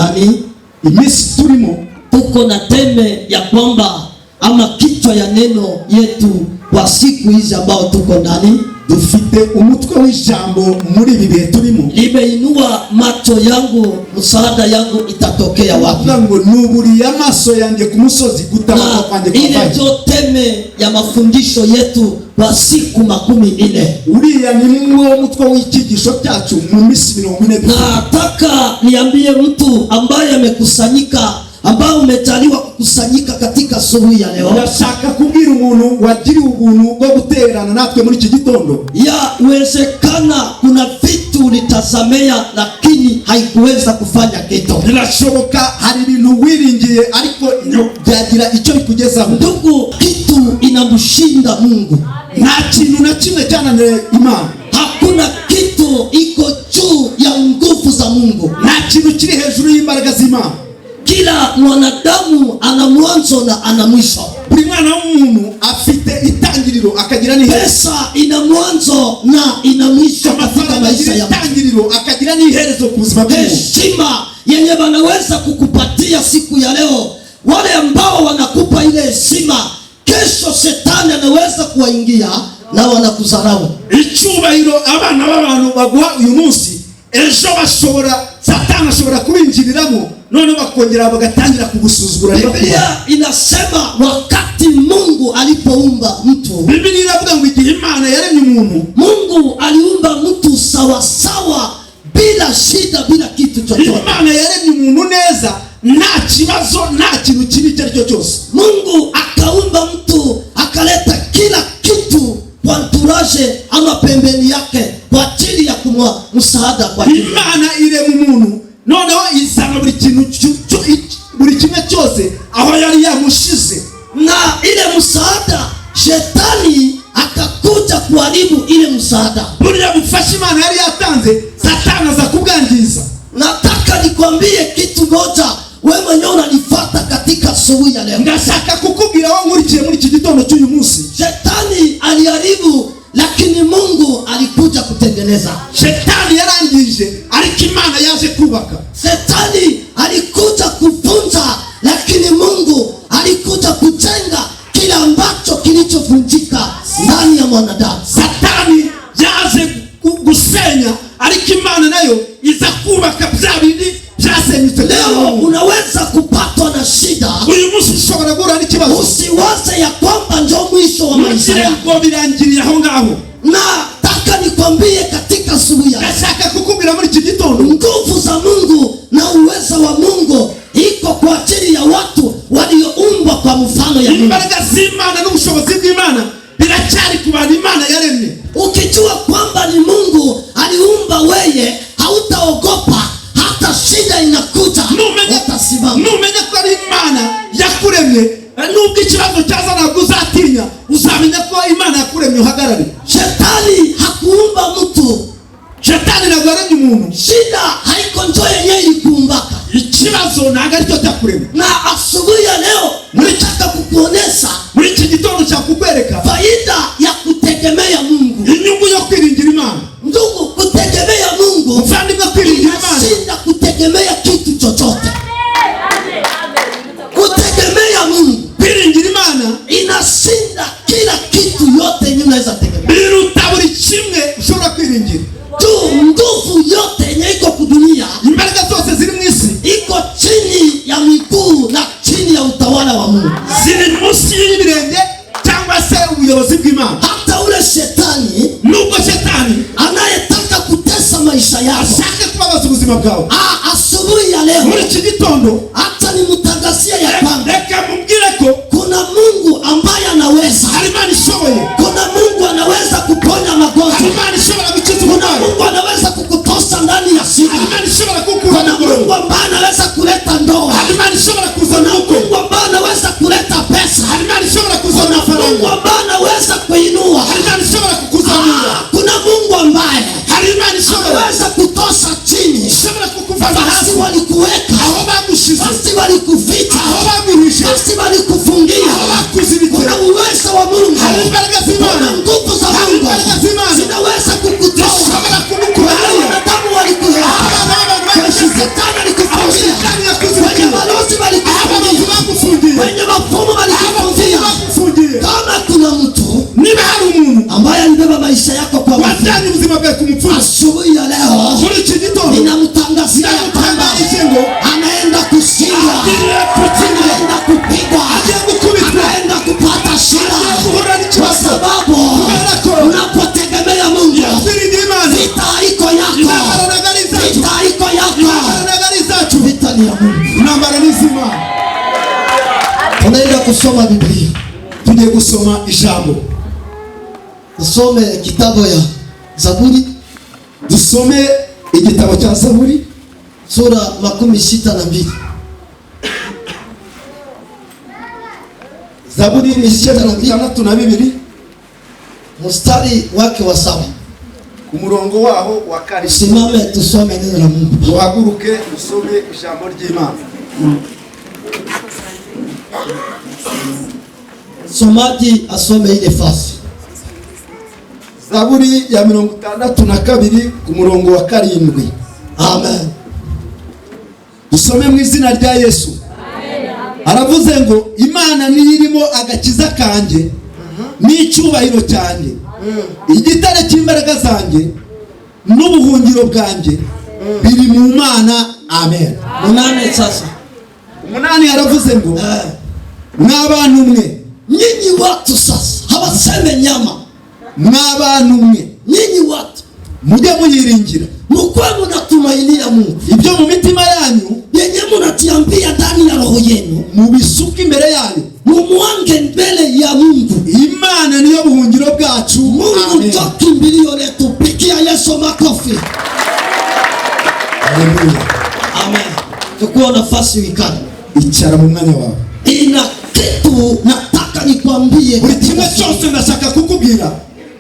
ndani imisi turimo tuko na teme ya kwamba ama kichwa ya neno yetu kwa siku hizi ambao tuko ndani, dufite umutwe w'ijambo muri ibi bihe turimo. Nimeinua macho yangu, msaada yangu itatokea wapi? Ngo nuburi amaso yanjye ku musozi gutabaza kwanje kwa ile ndio teme ya mafundisho yetu kwa siku 40. Uriya ni mutwe w'ikigisho cyacu mu misi 40. Nataka niambie mtu ambaye amekusanyika, ambao umetaliwa kukusanyika katika asubuhi ya leo. Ndashaka kubwira umuntu wagiriwe ubuntu bwo guterana natwe muri iki gitondo. Yawezekana kuna vitu ulitazamia lakini haikuweza kufanya kitu. Birashoboka hari ibintu wiringiye ariko byagira icyo bikugezaho. Ndugu, kitu inamshinda Mungu. Nta kintu na kimwe cyananiye Imana. Hakuna kitu iko juu ya nguvu za Mungu. Nta kintu kiri hejuru y'imbaraga z'Imana. Kila mwanadamu ana mwanzo na ana mwisho. Buri mwana w'umuntu afite itangiriro akagira n'iherezo. Pesa ina mwanzo na ina mwisho katika maisha ya itangiriro akagira n'iherezo ku buzima bw'umuntu. Heshima yenye wanaweza kukupatia siku ya leo, wale ambao wanakupa ile heshima, kesho shetani anaweza kuwaingia na wanakudharau. Icyubahiro abana b'abantu baguha uyu munsi, ejo bashobora satani ashobora kubinjiriramo, none bakongera bagatangira kugusuzugura. Biblia inasema wakati Mungu alipoumba mtu, Biblia inavuga ngo igihe Imana yaremye umuntu, Mungu aliumba mtu sawa sawa, bila shida, bila kitu chochote. Imana yaremye umuntu neza, nta kibazo, nta kintu kibi cyaricyo cyose. Mungu akaumba mtu, akaleta kila kitu kwa entourage ama pembeni yake kwa ajili ya kumwa msaada kwa ajili. Imana irema umuntu, noneho isanga buri kintu buri kimwe cyose aho yari yamushize, na ile msaada shetani akakuja kuharibu ile msaada. Buriya bufasha Imana yari yatanze satani aza kubwangiza. Nataka nikwambie kitu moja, wewe mwenyewe unanifuata katika asubuhi ya leo. Ndashaka kukubwira wao nkurikiye muri iki gitondo cy'uyu munsi, shetani aliharibu lakini Mungu alikuja kutengeneza. Shetani yarangije ariko Imana yaje kubaka. Shetani alikuja kuvunja lakini Mungu alikuja kujenga kila ambacho kilichovunjika ndani ya mwanadamu. Satani yaje gusenya ariko Imana nayo iza kubaka bya bindi byasenyutse. Leo unaweza kupatwa na shida, uyu munsi ushobora guhura n'ikibazo, usiwaze ya kwamba ndio mwisho wa maisha yako, birangiriye aho ngaho. Nataka nikwambie katika asubuhi ya leo, ndashaka kukubwira muri iki gitondo, nguvu za Mungu na uweza wa Mungu iko kwa ajili ya watu walioumbwa kwa mfano ya Mungu. Imbaraga z'Imana n'ubushobozi bw'Imana biracyari ku bantu Imana yaremye. Ukijua kwamba ni Mungu aliumba wewe, hautaogopa hata shida inakuja, utasimama. Numenya ko ari Imana yakuremye, nubwo ikibazo cyaza ntabwo uzatinya, uzamenya ko Imana yakuremye uhagarare. Shetani hakuumba mtu, Shetani ntabwo yaremye umuntu. Shida haiko njoo yenyewe ilikuumbaka, ikibazo ntabwo aricyo cyakuremye. Na asubuhi ya leo nilitaka kukuonesha muri iki gitondo cya kukwereka faida ya kutegemea Mungu, inyungu yo kwiringira Imana. Ndugu, kutegemea Mungu mfandimwe kwiringira Imana inashinda kutegemea kitu chochote. Kutegemea Mungu, kwiringira Imana inashinda kila kitu yote yenye unaweza tegemea. biruta buri kimwe ushobora kwiringira. Nguvu yote yenye iko kudunia, imbaraga zose ziri mu isi, iko chini ya miguu na chini ya utawala wa Mungu, ziri munsi y'ibirenge cyangwa se ubuyobozi bw'Imana. Hata ule shetani, nubwo shetani anayetaka kutesa maisha yako, ashaka kubabaza ubuzima bwawe, asubuhi ya leo muri iki gitondo hata nimutangazia ya kwamba reka mubwire ko kuna Mungu ambaye anaweza, Imana ishoboye. Kuna Mungu anaweza kuponya magonjwa, Imana ishobora gukiza kuna uburwayi. Mungu anaweza kukutosa ndani ya shida, Imana ishobora kukura. kuna Mungu ambaye anaweza kuleta ndoa, Imana ishobora kuzana kuna Mungu ambaye anaweza kuleta pesa, Imana ishobora kuzana kuna Mungu ambaye anaweza kuinua, Imana ishobora kukuzamura, kuna Mungu ambaye Imana ishobora anaweza kutosa chini ishobora kukuvana basi hasi walikuweka, aho bagushize, basi ni ya Mungu. Intambara ni z'Imana. Tunaenda kusoma Biblia. Tugiye gusoma ijambo. Tusome kitabu ya Zaburi. Dusome igitabo cya Zaburi sura 62. Zaburi 62 mstari wake wa 7. Umurongo waho wa 4. Simame tusome neno la Mungu. Uhaguruke usome ijambo ry'Imana. Somaji asome ile fasi. Zaburi ya 62 ku murongo wa 7. Amen. Dusome mu izina rya Yesu. Aravuze ngo Imana niyirimo agakiza kanje n'icyubahiro cyanjye, igitare cy'imbaraga zanjye n'ubuhungiro bwanjye biri mu Mana. Amen. Munane sasa. Umunani aravuze ngo mw'abantu mwe, nyinyi watu sasa habaseme nyama, mw'abantu mwe, nyinyi watu mujye muyiringira, mukwe munatumainia Mungu, ibyo mu mitima yanyu yenye munatiambia ndani ya roho yenu mubisuka imbere yayo, mumwange mbele ya Mungu. Imana niyo buhungiro bwacu. Mungu ndio kimbilio letu. Pigia Yesu makofi. Haleluya. Amen. Chukua nafasi wikani, icara mu mwanya wawe. Ina kitu nataka nikwambie, buri kimwe cyose ndashaka kukubwira,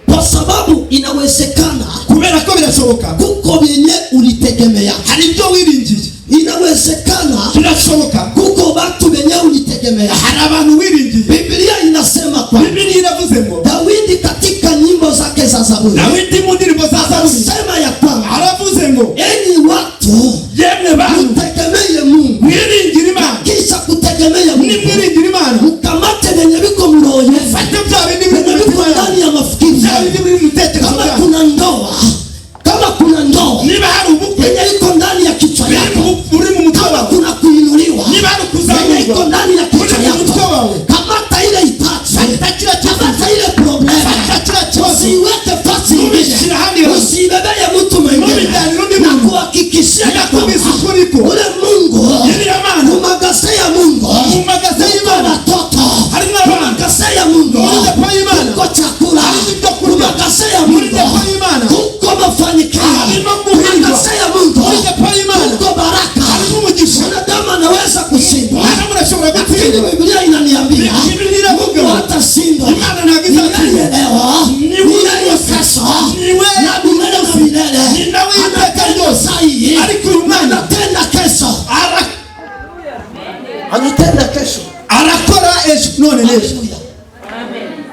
kwa sababu inawezekana, kubera ko birashoboka, kuko byenye ulitegemea, hari ibyo wiringiye. Inawezekana, birashoboka, kuko batu benye ulitegemea, hari abantu wiringiye. Biblia inasema kwa Biblia inavuze ngo Daudi katika nyimbo zake za Zaburi, Daudi mu ndirimbo za Zaburi anasema ya kwamba aravuze ngo enyi watu, yemwe bantu, mtegemee Mungu, mwiringire Imana. kisha kutegemea Mungu, nimwiringire Imana, mkamate benye biko mroye, fate bya bindi benye biko ndani ya mafikiri, bya bindi biri mu tekerezo kama yawe. kuna ndoa, kama kuna ndoa, niba hari ubukwe benye iko ndani ya kichwa yako, uri mu mutwe kama wawe, kuna kuinuliwa, niba hari benye kuzamurwa iko ndani ya kichwa yako, kamata ile itachi, kamata ile problem, usiweke fasi ingine, usibebeye mtu mwingine, na kuhakikishia ya kwamba ule Mungu, kumagaseya Mungu, kuko watoto, kumagaseya Mungu, kuko chakula, kumagaseya Mungu, kuko mafanikio, kumagaseya Mungu, kuko baraka. Mwanadamu anaweza kushindwa, lakini Biblia inaniambia Mungu hatashindwa. Ni yeye leo, ni yeye kesho, na milele na milele. Anatenda sahi, anatenda kesho, anatenda kesho, arakora ejo none nejo.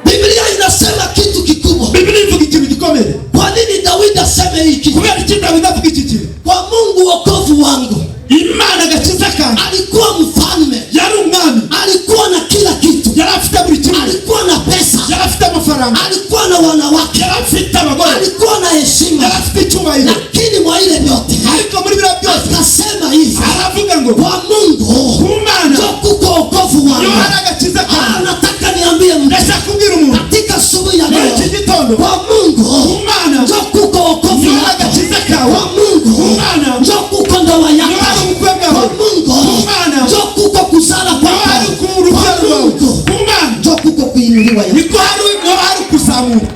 Biblia inasema kitu kikubwa. Biblia ivuga ikintu gikomeye. Kwa nini Daudi aseme hiki? Kubera iki Daudi avuga iki kintu? Kwa Mungu wokovu wangu, Imana agakiza kanjye. alikuwa mfalme, yari umwami, alikuwa na kila kitu, yari afite buri kimwe, alikuwa na pesa, yari afite amafaranga, alikuwa na wanawake, yari afite abagore, alikuwa na heshima, yari afite icyubahiro. lakini mwa ile vyote, ariko muri biriya byose akasema hivi, aravuga ngo kwa Mungu, ku Mana ndio kuko wokovu wangu. yo hari agakiza kanjye. Nataka niambie mtu, ndashaka kubwira umuntu katika asubuhi ya leo, iki gitondo, kwa Mungu, ku Mana ndio kuko wokovu yo hari wako. agakiza kawe. Kwa Mungu, ku Mana ndio kuko ndoa yo yako. hari ubukwe Kwa bwawe. Mungu, ku Mana ndio kuko kuzala yo hari kwako. urubyaro Kwa rwawe. Mungu, ku Mana ndio kuko kuinuliwa yako. niko hari kuzamuka.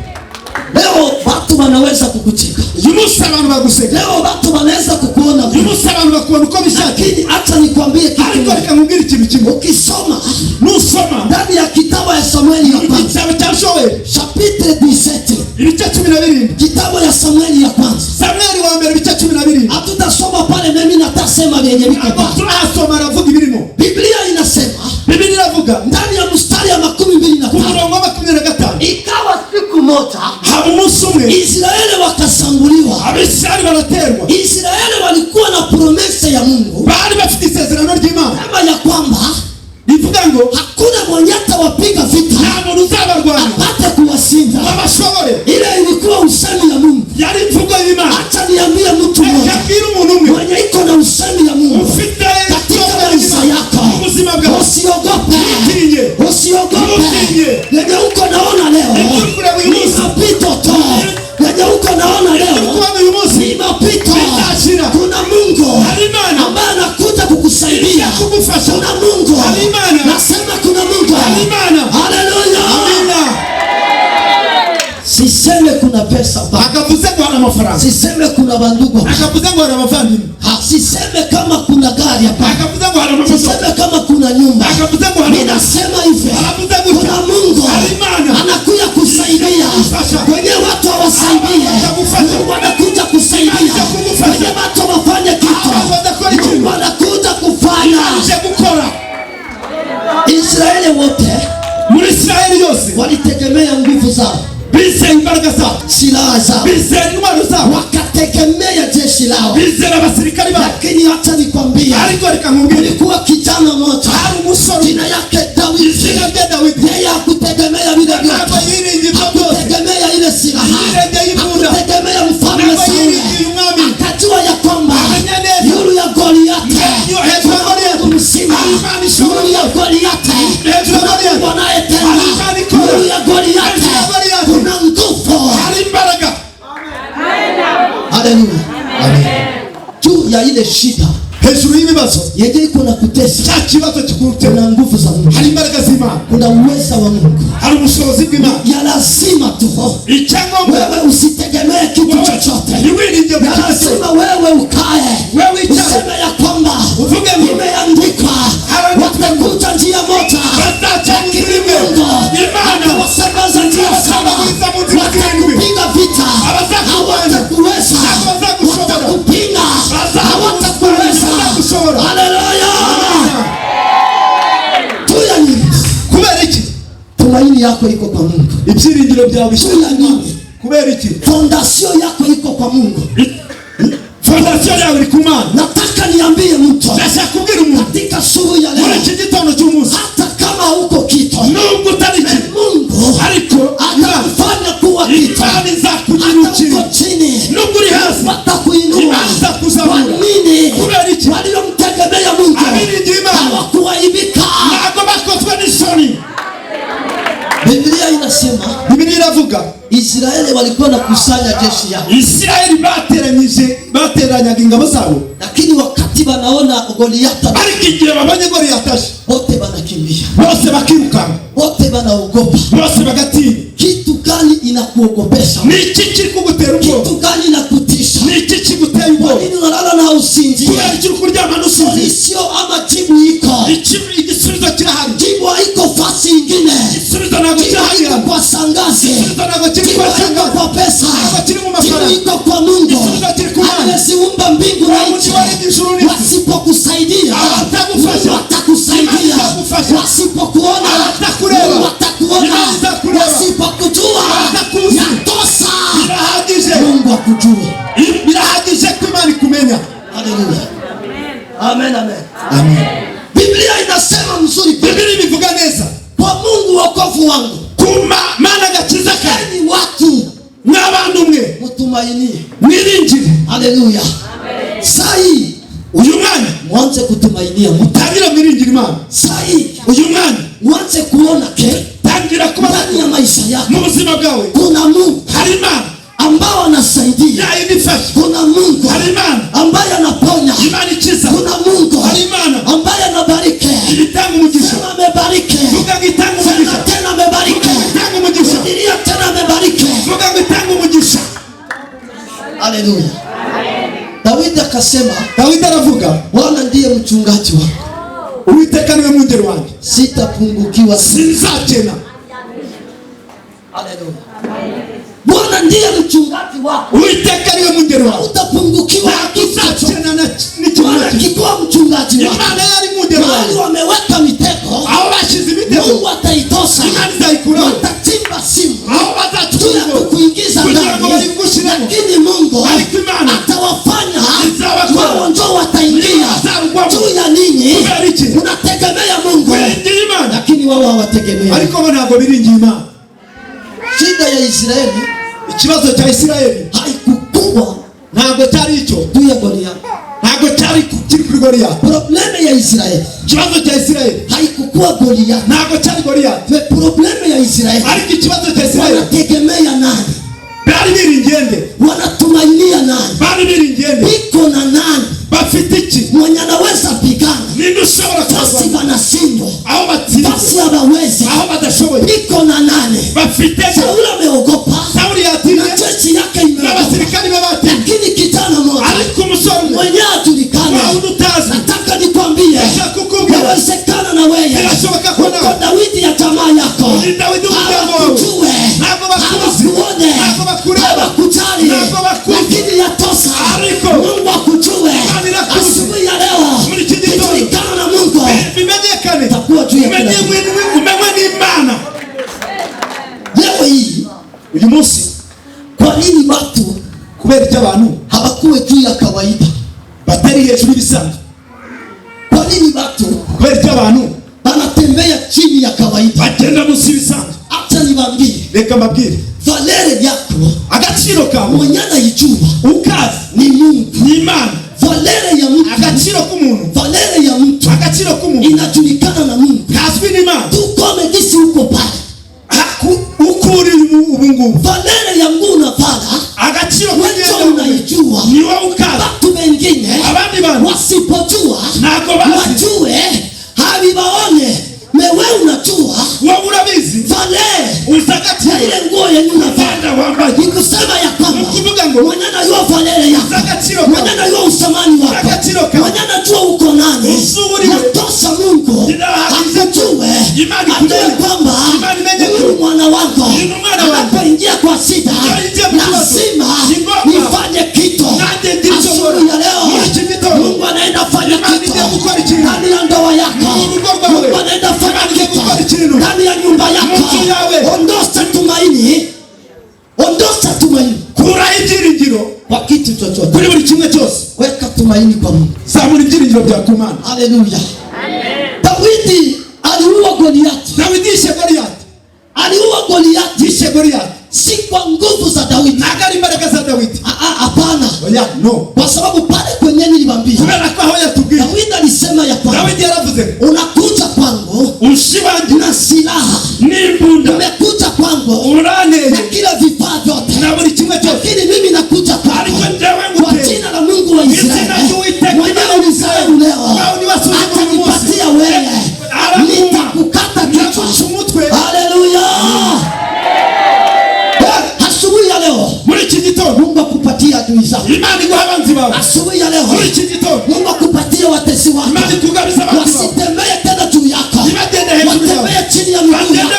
Leo watu wanaweza kukucheka, uyu munsi abantu baguseka, leo watu wanaweza kukuona, uyu munsi abantu bakubona uko bishakiye. lakini acha nikwambie kitu ariko kimoja. reka nkubwire ikintu kimwe. Ukisoma nusoma ndani ya kitabu ya Samueli ya kwanza, igitabo cya Joeli chapitre 17, ibice 12, kitabu ya Samueli ya kwanza, Samueli wa mbere ibice 12. hatutasoma pale, mimi natasema vyenye viko pale. turasoma aravuga ibirimo. Biblia inasema, Biblia iravuga ndani ya mstari ya 25, ku murongo wa 25, ikawa siku moja haba umunsi umwe Israeli wakasambuliwa. Abisirayeli baraterwa. Israeli walikuwa na promesa ya Mungu, bari bafite isezerano ry'Imana, kama ya kwamba ivuga ngo hakuna mwenye atawapiga vita nta muntu uzabarwanya apate kuwashinda. babashobore. Ile ilikuwa usemi ya Mungu. yari imvugo y'Imana. Acha niambie mtu mmoja yakira umuntu umwe mwenye iko na usemi ya Mungu ufite katika maisha yako, ubuzima bwawe. usiogope, Utinye. usiogope. Utinye. Yenye uko naona leo ni mapito tu, yenye uko naona leo Uyu munsi ni mapito. bitashira. Kuna Mungu hari Imana ambaye anakuja kukusaidia. pesa pa. Akavuze ngo hari amafaranga. Siseme kuna bandugu. Akavuze ngo hari abavandimwe. Siseme kama kuna gari hapa. Akavuze ngo hari amamoto. Siseme kama kuna nyumba. Akavuze ngo hari. Ninasema hivi. Kuna Mungu anakuja kusaidia. Kwenye watu wasaidie. Mungu anakuja kusaidia. Kwenye watu wafanye kitu. Mungu anakuja kufanya. Israeli wote, muri Israeli yose walitegemea nguvu zao. Bizera imbaraga zao, silaha zao, bizera intwaro zao, wakategemea jeshi lao, bizera abasirikari bao. Lakini hata nikwambia, kulikuwa kijana mmoja, jina yake Daudi. Yeye hakutegemea vile vyote, hakutegemea ile silaha, hakutegemea mfalme Sauli. Akajua ya kwamba yule ya Goliathi, Mungu mzima, yule ya Goliathi, Mungu anayetenda, yule ya Goliathi kuna nguvu. Haleluya. Amen. Juu ya ile shida, hejuru y'ibibazo yeye iko na kutesa, cya kibazo kikute, kuna nguvu za Mungu, hari imbaraga z'Imana, kuna uwezo wa Mungu, hari ubushobozi bw'Imana. Ya lazima tu wewe usitegemee kitu chochote. Ya lazima wewe ukae, useme ya kwamba imeandikwa watakuja njia moja, lakini Mungu atawasambaza njia saba. Watakupiga vita, hawatakuweza. Watakupinga, hawatakuweza. Haleluya. Tuya nini? Kubera iki? Tumaini yako iko kwa Mungu. Ibyiringiro byawe bishya nini? Kubera iki? Fondation yako iko kwa Mungu. Fondation yawe iri ku Mana. Nataka niambie mtu, ndashaka kubwira umuntu katika subuhi ya leo, muri iki gitondo cy'umunsi, hata kama uko kitu, nubwo utari iki, Mungu ariko atakufanya kuwa kitu. Hata uko chini, nubwo uri hasi, atakuinua. Kwa nini? Kubera iki? Waliomtegemea Mungu hawakuaibika. Ntabwo bakozwe n'isoni. Biblia inasema, Biblia iravuga Israeli walikuwa nakusanya jeshi yao. Israeli bateranyaga ingabo zabo, lakini wakati wanaona Goliathi, ariko igihe babonye Goliathi, wote wanakimbia, bose bakiruka, wote wanaogopa. bose bagatinya. Kitu gani inakuogopesha? Ni iki kiri kugutera ubwoba? Kitu gani inakutisha? Ni iki kigutera ubwoba? Kwa nini unalala na usinzi? Kubera iki kuryama n'usinzi? Sio ama jibu iko. Igisubizo kirahari. Jibu haiko fasi ingine. Igisubizo ntabwo kirahari. Jibu kwa sangazi. Igisubizo ntabwo kiri kwa sangazi. Kwa pesa. Ntabwo kiri mu mafaranga. Jibu iko kwa Mungu. Igisubizo kiri kwa Mana. Aliyeziumba mbingu na nchi. Wasipokusaidia, watakusaidia. Wasipokuona, watakuona. Wasipokujua, yatosha Mungu akujue. Birahagije ko Imana ikumenya. Haleluya. Amen, amen. Amen. Biblia inasema mzuri, Biblia ivuga neza, kwa Mungu wokovu wangu, kuma Mana gakiza kawe. Ni watu n'abantu mwe mutumainie, mwiringire. Haleluya. Amen. Sai uyu mwanya mwanze kutumainia, mutangira mwiringire Imana. Sai uyu mwanya mwanze kuona ke tangira kuba ndani ya maisha yako mu buzima bwawe kuna Mungu, hari Imana ambao anasaidia. Kuna Mungu ambaye anaponya. Kuna Mungu ambaye anabariki. Sema amebariki. Sema tena amebariki. Ndiria tena amebariki. Haleluya. Daudi akasema, Daudi anavuga, Bwana ndiye mchungaji wangu, Uwiteka niwe mwungeri wangu, sitapungukiwa, sinzakena. Haleluya. Bwana ndiye mchungaji wako, Uwiteka niwe mwungeri wako, utapungukiwa kitu. Bwana kikuwa mchungaji wako, Imana yari mwungeri wako. Wale wameweka mitego, hao bashize imitego, Mungu ataitosa. Imana izaikura. Watachimba simu, hao batatuya kukuingiza ndani, lakini Mungu atawafanya wao ndio wataingia. Juu ya ninyi unategemea Mungu, lakini wao hawategemea. Ariko bo ntabwo biringiye Imana. Shida ya Israeli, ikibazo cha Israeli haikukuwa ntabwo cyari icyo tu ya Goliathi, ntabwo cyari kiri kuri Goliathi. Probleme ya Israeli, ikibazo cha Israeli haikukuwa Goliathi, ntabwo cyari Goliathi. Probleme ya Israeli, ariko ikibazo cha Israeli, wanategemea nani? Bari biringende. Wanatumainia nani? Bari biringende. Biko na nani? Bafite iki? Mwenye anaweza pigana. Nini ushobora basi banashindwa, aho batsinze, basi hawawezi, aho badashoboye. Biko na nani? Bafite. Sauli ameogopa. Sauli yatinye. Na jeshi Inawezekana na wewe uko Daudi ya jamaa yako hawakujue, hawakuone, hawakujali, lakini yatosha Mungu akujue. Asubuhi ya leo kujulikana na Mungu takuwa juu ya kila kitu. Imana Leo hii uyu munsi, kwa nini watu kubera icyo abantu habakuwe juu ya kawaida, batari hejuru y'ibisanzwe? Kwa nini watu kubera icyo abantu banatembea chini ya kawaida, bagenda munsi y'ibisanzwe? acha nibambie, reka mbabwire, valere yako, agaciro kawe mwenye anayijua ukazi ni Mungu, ni Imana. Valere ya mtu, agaciro k'umuntu, valere ya mtu, agaciro k'umuntu inajulikana na Mungu. kazwi n'Imana. Tukome gisi uko pale ukuri ubungubu, valere ya Mungu na vala agaciro wewe unayijua, ni wewe ukazi. watu wengine abandi bantu wasipojua nako bazi wajue habibaone, mewe unajua wewe urabizi, valere uzagaciro ile nguo yenye unavaa wambaye, nikusema ya kwamba kuvuga ngo mwenye anajua valere yako, uzagaciro mwenye anajua usamani wako, mwenye anajua uko nani, yatosha Mungu akujue, ajue kwamba huyu mwana wako anapoingia kwa shida lazima nifanye kitu. Asubuhi ya leo Mungu anaenda fanya kitu ndani ya ndoa yako, Mungu anaenda fanya kitu ndani ya nyumba yako. Ondosha tumaini, ondosha tumaini, kura ibyiringiro kwa kitu chochote, kuri buri kimwe cyose weka tumaini kwa Mungu, zamura ibyiringiro bya kumana. Haleluya. Daudi aliua Goliati, Daudi yishe Goliati, aliua Goliati, yishe Goliati si kwa nguvu za Daudi, nagari imbaraga za Daudi, hapana, no, kwa sababu pale kwenye nilibambia, kubera ko aho yatubwiye Daudi alisema ya kwamba Daudi yaravuze, unakuja kwangu ushibanje na silaha n'imbunda, umekuja kwangu uraneye na kila vifaa vyote na buri kimwe cyose, lakini mimi nakuja kwako kwa jina la Mungu wa Israeli mwenyewe ulisema leo atanipatia wewe, nitakukata kichwa. Haleluya. Asubuhi ya leo muri iki gitondo Mungu akupatia adui zako, Imana iguha abanzi bawe. Asubuhi ya leo muri iki gitondo Mungu akupatia watesi wako, Imana ikugabiza abantu bawe, wasitembee tena juu yako, watembee chini ya miguu yako,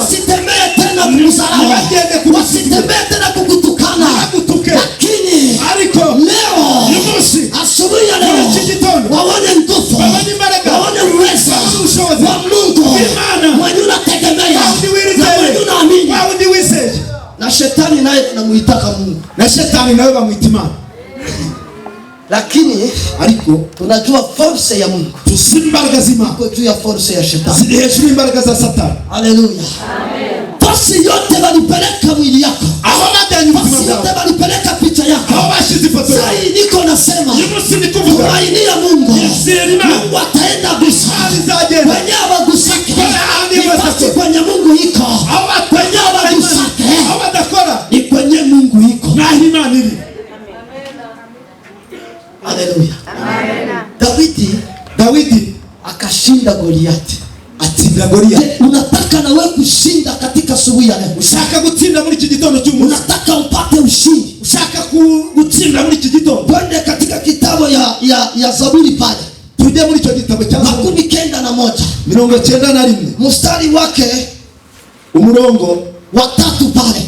wasitembee tena kukudharau, wasitembee tena kukutukana, lakini leo asubuhi ya leo waone nguvu, waone uwezo wa Mungu mwenye unategemea na mwenye unaamini. Na shetani naye tunamuitaka Mungu, na shetani nawe bamwita Imana, lakini ariko tunajua force ya Mungu tusimbaraga z'Imana iko juu ya force ya shetani, ziri hejuru imbaraga za Satani. Haleluya. Amen. Force yote walipeleka mwili yako, aho badanye force yote walipeleka picha yako, aho bashize ifoto yako. Sasa niko nasema tumainia Mungu, Mungu ataenda gusa kwenye wagusake, nifasi kwenye Mungu iko, kwenye wagusake ni kwenye Mungu iko, na Imana iri. Haleluya. Daudi akashinda Goliati, atsinda Goliati. Unataka na wewe kushinda katika asubuhi ya leo? Ushaka gutsinda muri iki gitondo cy'umunsi? Unataka upate ushindi? Ushaka gutsinda muri iki gitondo? Twende katika kitabu ya Zaburi pale. Tujye muri icyo gitabo cya Zaburi 91 91 mstari wake umurongo wa 3 pale.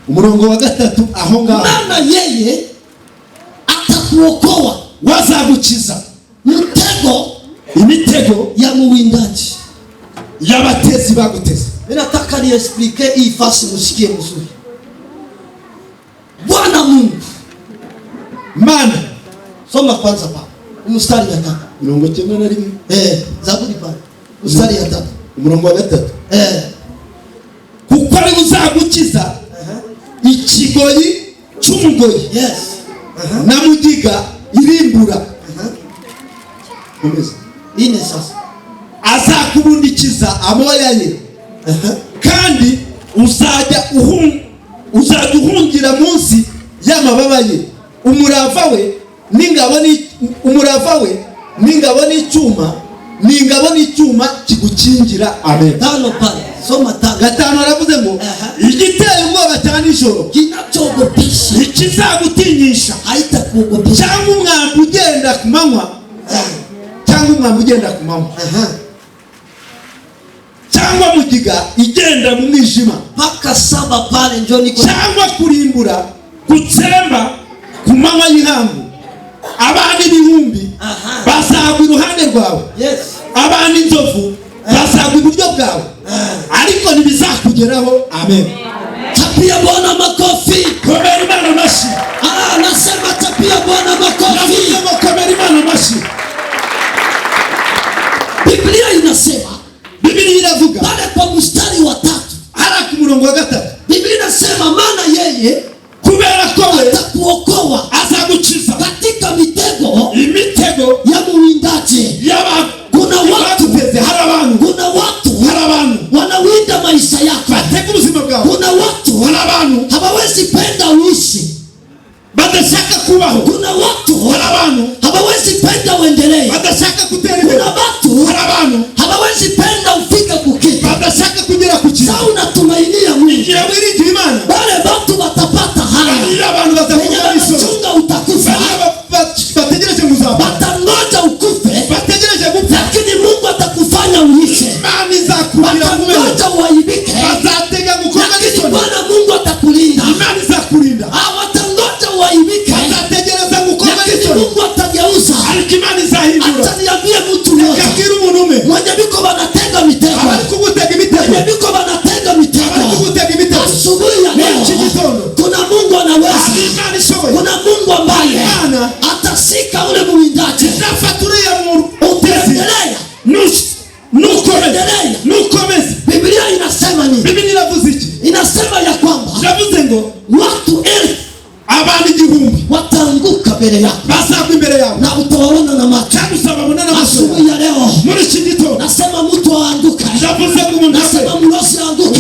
Umurongo wa 3 aho ngaho. Maana yeye atakuokoa, wazagukiza imitego ya muwindaji, y'abatezi baguteze. Ninataka ni explique hii fasi msikie mzuri. Bwana Mungu, Mana, soma kwanza pa mstari ya 3. Umurongo 91 Zaburi pale mstari ya 3 umurongo wa 3 kuko ari uzagukiza ikigoyi cy'umugoyi, yes, na mugiga irimbura. Ine sasa azakubundikiza amoya ye, kandi uzajya uhungira munsi y'amababa ye. Umurava we n'ingabo n'icyuma kigukingira. Amen. Tano pale, soma tano. Gatano aravuze ngo igiteye ubwoba cya nijoro kinachogopesha ikizagutinyisha haitakuogopesha, cyangwa umwambi ugenda ku manywa cyangwa umwambi ugenda ku manywa, cyangwa mugiga igenda mu mwijima, mpaka saba pale njoo niko, cyangwa kurimbura gutsemba ku manywa y'ihangu. Abandi ibihumbi bazagwa iruhande rwawe, abandi inzovu bazagwa iburyo bwawe, ariko ntibizakugeraho. Amen. Tapia Bwana makofi. Komera Imana amashyi. Nasema tapia Bwana makofi. Komera Imana amashyi. Biblia inasema, Biblia inavuga pale kwa mstari wa 3, hara ku murongo wa 3, Biblia inasema maana yeye kubera ko we atakuokoa, azagukiza katika mitego ya muwindaji. Kuna watu wanawinda maisha yako. Kuna watu hawawezi penda uishi, badashaka kubaho. Kuna watu hawawezi penda uendelee. Badashaka kutera. Kuna watu hawawezi penda ufike kukita, badashaka kugera ku kintu. Sasa unatumainia Mungu, igihe wiringiye Imana, wale watu watapata haya. Abantu batakuja biso, utakufa, bategereje muzaba, batangoja ukufe, bategereje gupfa, lakini Mungu atakufanya uishi. Imana izakurinda, batangoja uaibike, bazatega gukora, lakini Bwana Mungu atakulinda. Imana izakurinda. Watangoja uaibike, bazategereza gukora, lakini Mungu atageuza, ariko Imana izahindura. Ataniambia mtu mmoja, akakira umuntu umwe, mwenye biko banatega mitego, abari kugutega imitego, mwenye biko banatega mitego, abari kugutega imitego. Asubuhi ya leo kuna Mungu anaweza, kuna Mungu ambaye atasika ule mwindaji. Nukomeze. Biblia inasema nini? Biblia inavuze iki? Inasema ya kwamba yavuze ngo watu 1000 abandi igihumbi wataanguka mbele yako, bazagwa imbere yawe, na utawaona na macho. Asubuhi ya leo muri iki gitondo nasema mtu aanguke, yavuze ngo umuntu nasema mlosi aanguke,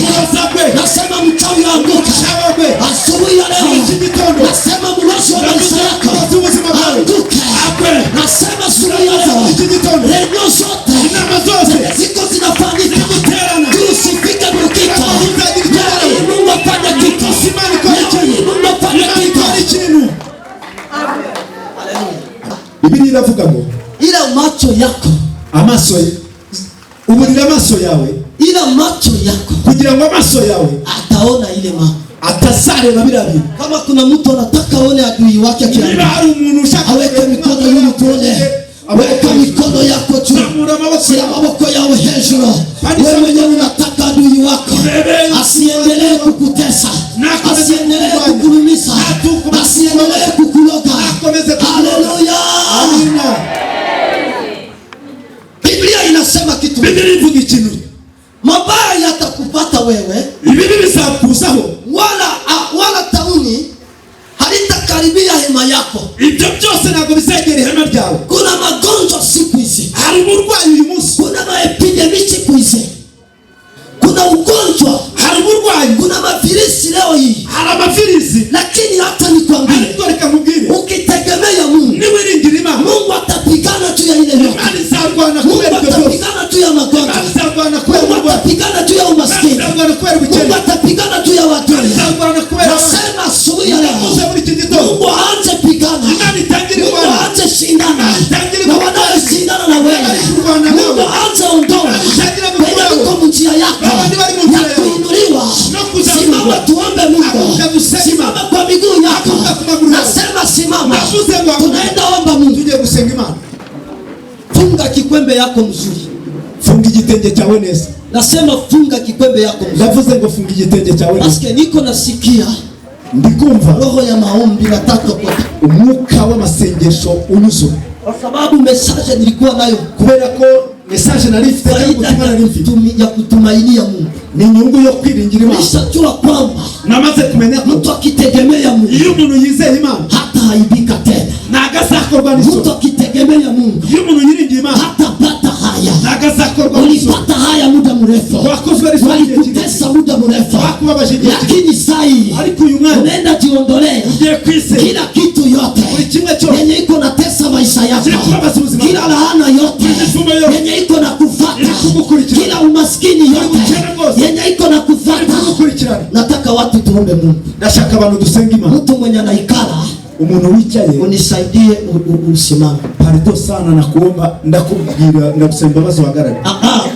nasema mchawi aanguke. Asubuhi ya leo nasema mlosi wa maisha yako aanguke. Nasema asubuhi ya leo renyo zote ziko zinafanyika, usifike kukita. Mungu afanye kitu, Mungu afanye kitu. Biblia inavuga ngo ila macho yako, uburira amaso yawe, ila macho yako, kugira ngo amaso yawe ataona ile mambo, atazareba birabi. Kama kuna mtu anataka aone adui wake niba hari umuntu ushaka, aweke mikono yenu tuone. Weka mikono yako juu, sila maboko yawe hejuru. Wewe mwenye unataka adui wako asiendelee kukutesa, asiendelee kukurumisha, asiendelee kukuloga. Haleluya. Amina. Biblia inasema kitu, Biblia ivuga ikintu, mabaya yatakupata wewe, ibibi bizakuzaho, wala tauni halitakaribia hema yako. Ibyo byose ntabwo bizegera ihema ryawe. Kuna magonjwa siku hizi, hari uburwayi uyu munsi, kuna maepidemi siku hizi, kuna ugonjwa, hari uburwayi, kuna mafirisi leo hii, hari amafirisi. Lakini hata nikwambie, reka nkubwire, ukitegemea Mungu, niwiringira Imana, Mungu atapigana juu ya ile yote. Imana izarwana Mungu kubera ibyo byose, atapigana juu ya magonjwa, Imana izarwana kubera Mungu atapigana juu ya umaskini, Mungu atapigana juu ya watu. Nasema asubuhi ya leo Mungu aanze pigana, Mungu aanze shindana na wanaoshindana na wewe. Mungu aanze ondoa penye uko njia yako ya kuinuliwa. Simama tuombe Mungu, simama kwa miguu yako. Nasema simama, tunaenda omba Mungu. Tuje gusenga Imana. Funga kikwembe yako mzuri, funga igitenge cyawe neza. Nasema funga kikwembe yako mzuri. Ndavuze ngo funga igitenge cyawe neza. Paske niko nasikia, ndikumva roho ya maombi nataka kwa umwuka w'amasengesho unyuzo, kwa sababu message nilikuwa nayo, kubera ko message narifite ya kutumainia Mungu ni inyungu yo kwiringira Imana. Nishajua kwamba namaze kumenya mtu akitegemea Mungu, iyo umuntu yizeye Imana hata haibika tena. Nagazakorwa n'isoni. Mtu akitegemea Mungu, iyo umuntu yiringiye Imana hata pata haya. Nagazakorwa n'isoni. Ulipata haya muda mrefu, wakozwe n'isoni, walikutesa muda mrefu, lakini sasa ariko uyu mwana unaenda jiondolea kila kitu yote yenye iko na tesa maisha yako, kila laana yote yenye iko na kufuata, kila umaskini yote yenye iko na kufuata. Nataka watu tuombe Mungu. Nashaka abantu dusenga Imana. Mtu mwenye anaikala umuntu wicaye unisaidie usimame. Pardon sana na kuomba ndakubwira ndagusaba imbabazi uhagarare.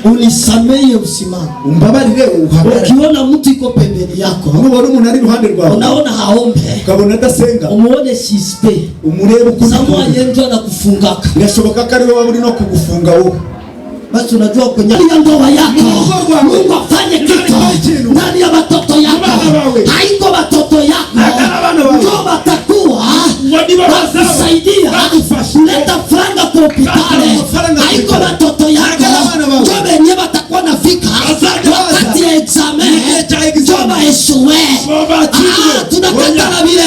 Unisamehe usimame. Umbabarire uhagarare. Ukiona mtu iko pembeni yako, ubona umuntu ari ruhande rwawe, unaona haombe, ukabona adasenga, umuone sispe, umurebe ukundi sawa yenjo na kufungaka, birashoboka ko ari wowe uri no kugufunga wowe. Basi unajua kwenye ndoa yako Mungu afanye kitu ndani ya watoto yako, haiko watoto yako ndio watakuwa wakusaidia kuleta franga kwa hospitali, haiko watoto yako ndio wenyewe watakuwa nafika wakati ya examen ndio waeshue. Tunakatala vile